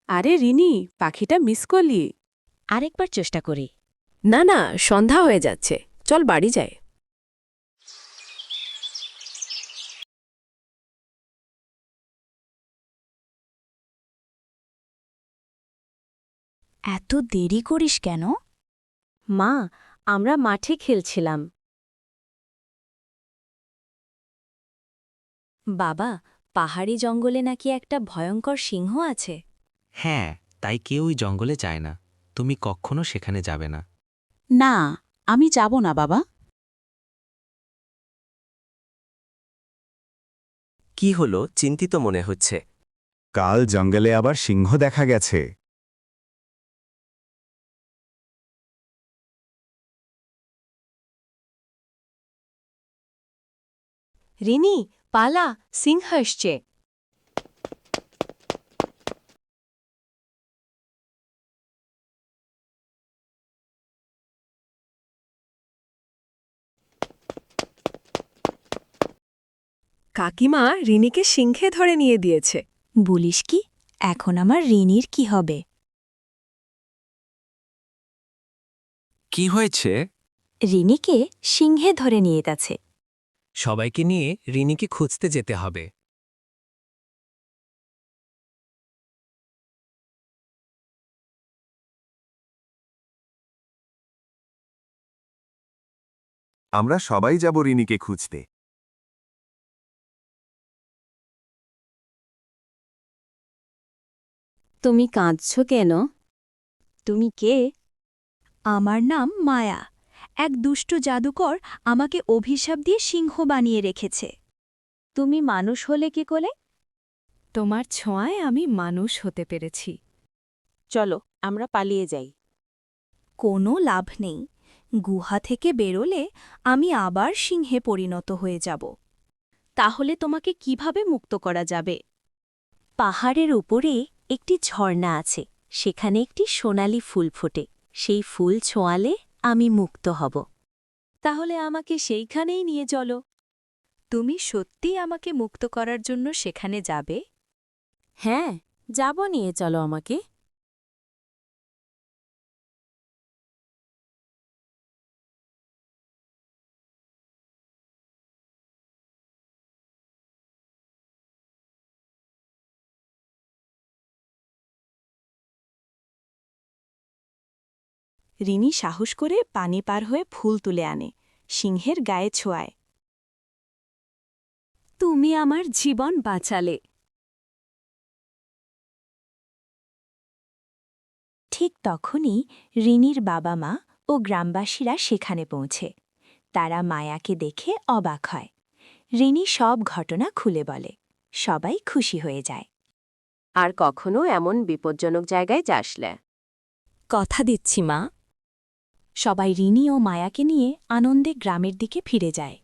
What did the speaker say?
আরে রিনি, পাখিটা মিস করলি? আরেকবার চেষ্টা করি। না না, সন্ধ্যা হয়ে যাচ্ছে, চল বাড়ি যাই। এত দেরি করিস কেন? মা, আমরা মাঠে খেলছিলাম। বাবা, পাহাড়ি জঙ্গলে নাকি একটা ভয়ঙ্কর সিংহ আছে। হ্যাঁ, তাই কেউই জঙ্গলে যায় না। তুমি কখনো সেখানে যাবে না। না, আমি যাব না বাবা। কি হলো, চিন্তিত মনে হচ্ছে? কাল জঙ্গলে আবার সিংহ দেখা গেছে। রিনি, পালা, সিংহ আসছে। কাকিমা রিনিকে সিংহে ধরে নিয়ে দিয়েছে। বলিস কি, এখন আমার রিনির কি হবে? কি হয়েছে? রিনিকে সিংহে ধরে নিয়ে গেছে। সবাইকে নিয়ে রিনিকে খুঁজতে যেতে হবে। আমরা সবাই যাব রিনিকে খুঁজতে। তুমি কাঁদছ কেন? তুমি কে? আমার নাম মায়া। এক দুষ্ট জাদুকর আমাকে অভিশাপ দিয়ে সিংহ বানিয়ে রেখেছে। তুমি মানুষ হলে কি করে? তোমার ছোঁয়ায় আমি মানুষ হতে পেরেছি। চলো, আমরা পালিয়ে যাই। কোনো লাভ নেই। গুহা থেকে বেরোলে আমি আবার সিংহে পরিণত হয়ে যাব। তাহলে তোমাকে কিভাবে মুক্ত করা যাবে? পাহাড়ের উপরে একটি ঝর্ণা আছে, সেখানে একটি সোনালি ফুল ফোটে। সেই ফুল ছোঁয়ালে আমি মুক্ত হব। তাহলে আমাকে সেইখানেই নিয়ে চলো। তুমি সত্যি আমাকে মুক্ত করার জন্য সেখানে যাবে? হ্যাঁ, যাব, নিয়ে চলো আমাকে। রিনি সাহস করে পানি পার হয়ে ফুল তুলে আনে, সিংহের গায়ে ছোঁয়ায়। তুমি আমার জীবন বাঁচালে। ঠিক তখনই রিনির বাবা মা ও গ্রামবাসীরা সেখানে পৌঁছে। তারা মায়াকে দেখে অবাক হয়। রিনি সব ঘটনা খুলে বলে। সবাই খুশি হয়ে যায়। আর কখনো এমন বিপজ্জনক জায়গায় যাসলে। কথা দিচ্ছি মা। সবাই রিনি ও মায়াকে নিয়ে আনন্দে গ্রামের দিকে ফিরে যায়।